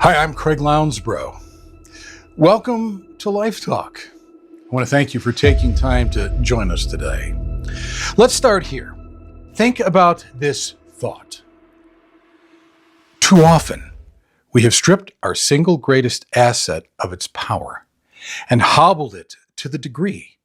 Hi, I'm Craig Lounsbrough. Welcome to Life Talk. I want to thank you for taking time to join us today. Let's start here. Think about this thought. Too often, we have stripped our single greatest asset of its power and hobbled it to the degree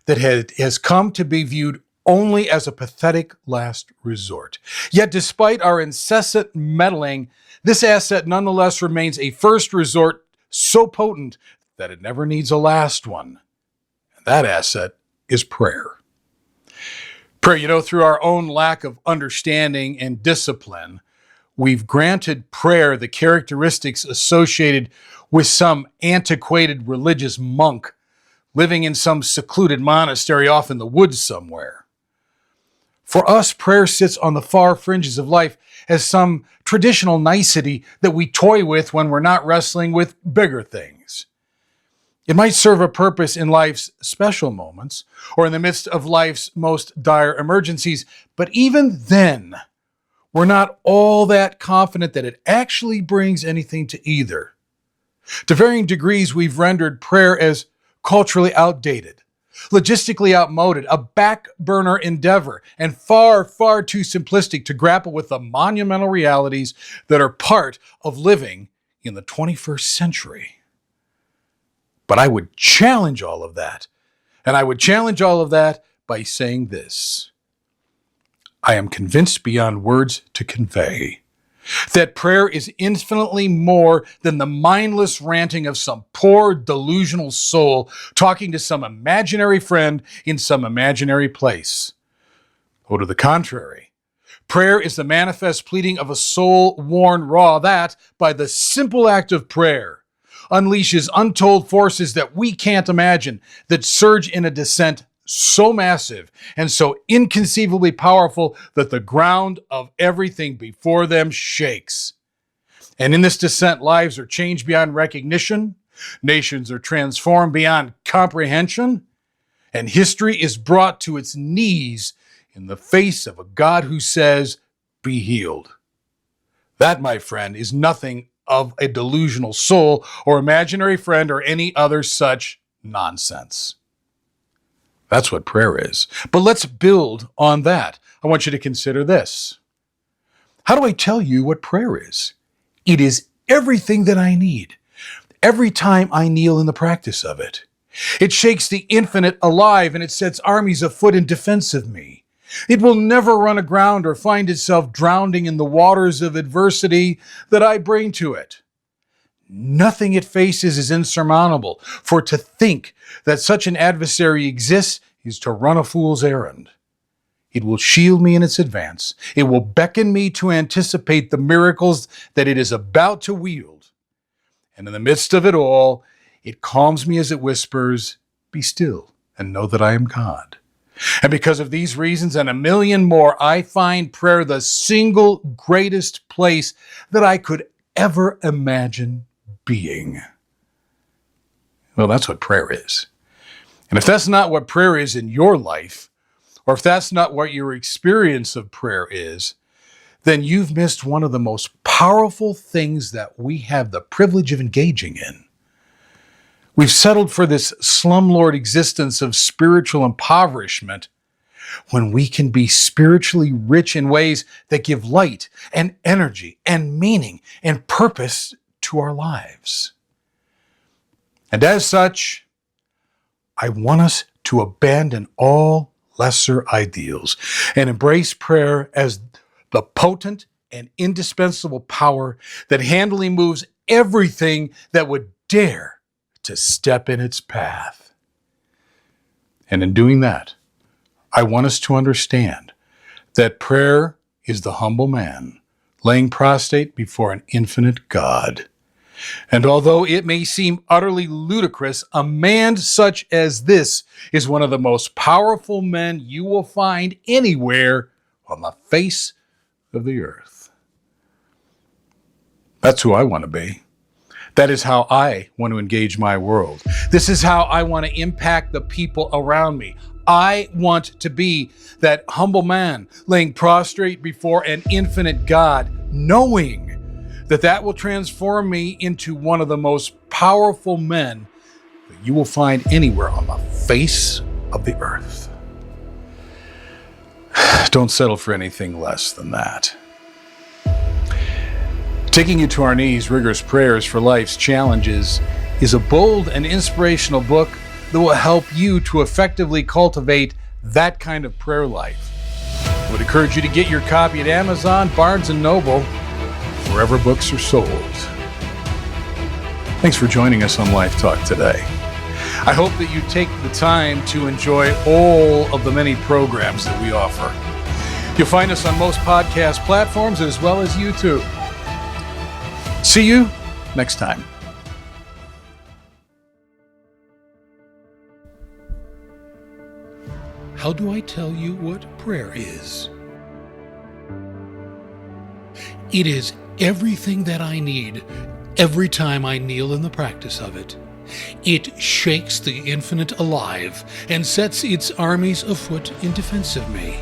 that has come to be viewed only as a pathetic last resort. Yet despite our incessant meddling, this asset nonetheless remains a first resort so potent that it never needs a last one. And that asset is prayer. Prayer, through our own lack of understanding and discipline, we've granted prayer the characteristics associated with some antiquated religious monk living in some secluded monastery off in the woods somewhere. For us, prayer sits on the far fringes of life as some traditional nicety that we toy with when we're not wrestling with bigger things. It might serve a purpose in life's special moments or in the midst of life's most dire emergencies, but even then, we're not all that confident that it actually brings anything to either. To varying degrees, we've rendered prayer as culturally outdated, logistically outmoded, a backburner endeavor, and far, far too simplistic to grapple with the monumental realities that are part of living in the 21st century. But I would challenge all of that, and I would challenge all of that by saying this. I am convinced beyond words to convey that prayer is infinitely more than the mindless ranting of some poor delusional soul talking to some imaginary friend in some imaginary place. Or to the contrary, prayer is the manifest pleading of a soul worn raw that, by the simple act of prayer, unleashes untold forces that we can't imagine, that surge in a descent so massive and so inconceivably powerful that the ground of everything before them shakes. And in this descent, lives are changed beyond recognition, nations are transformed beyond comprehension, and history is brought to its knees in the face of a God who says, "Be healed." That, my friend, is nothing of a delusional soul or imaginary friend or any other such nonsense. That's what prayer is. But let's build on that. I want you to consider this. How do I tell you what prayer is? It is everything that I need every time I kneel in the practice of it. It shakes the infinite alive and it sets armies afoot in defense of me. It will never run aground or find itself drowning in the waters of adversity that I bring to it. Nothing it faces is insurmountable, for to think that such an adversary exists is to run a fool's errand. It will shield me in its advance. It will beckon me to anticipate the miracles that it is about to wield. And in the midst of it all, it calms me as it whispers, "Be still and know that I am God." And because of these reasons and a million more, I find prayer the single greatest place that I could ever imagine being. Well, that's what prayer is. And if that's not what prayer is in your life, or if that's not what your experience of prayer is, then you've missed one of the most powerful things that we have the privilege of engaging in. We've settled for this slumlord existence of spiritual impoverishment when we can be spiritually rich in ways that give light and energy and meaning and purpose to our lives. And as such, I want us to abandon all lesser ideals and embrace prayer as the potent and indispensable power that handily moves everything that would dare to step in its path. And in doing that, I want us to understand that prayer is the humble man laying prostrate before an infinite God. And although it may seem utterly ludicrous, a man such as this is one of the most powerful men you will find anywhere on the face of the earth. That's who I want to be. That is how I want to engage my world. This is how I want to impact the people around me. I want to be that humble man laying prostrate before an infinite God, knowing that will transform me into one of the most powerful men that you will find anywhere on the face of the earth. Don't settle for anything less than that. Taking You to Our Knees, Rigorous Prayers for Life's Challenges is a bold and inspirational book that will help you to effectively cultivate that kind of prayer life. I would encourage you to get your copy at Amazon, Barnes & Noble, wherever books are sold. Thanks for joining us on Life Talk today. I hope that you take the time to enjoy all of the many programs that we offer. You'll find us on most podcast platforms as well as YouTube. See you next time. How do I tell you what prayer is? It is everything that I need every time I kneel in the practice of it. It shakes the infinite alive and sets its armies afoot in defense of me.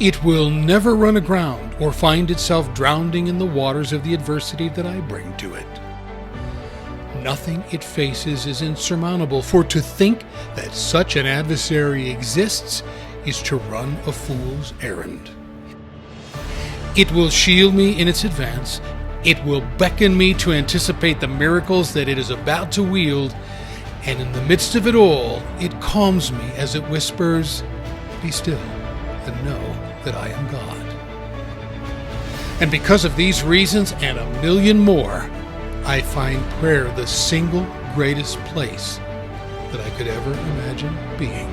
It will never run aground or find itself drowning in the waters of the adversity that I bring to it. Nothing it faces is insurmountable, for to think that such an adversary exists is to run a fool's errand. It will shield me in its advance. It will beckon me to anticipate the miracles that it is about to wield, and in the midst of it all, it calms me as it whispers, "Be still and know that I am God." And because of these reasons and a million more, I find prayer the single greatest place that I could ever imagine being.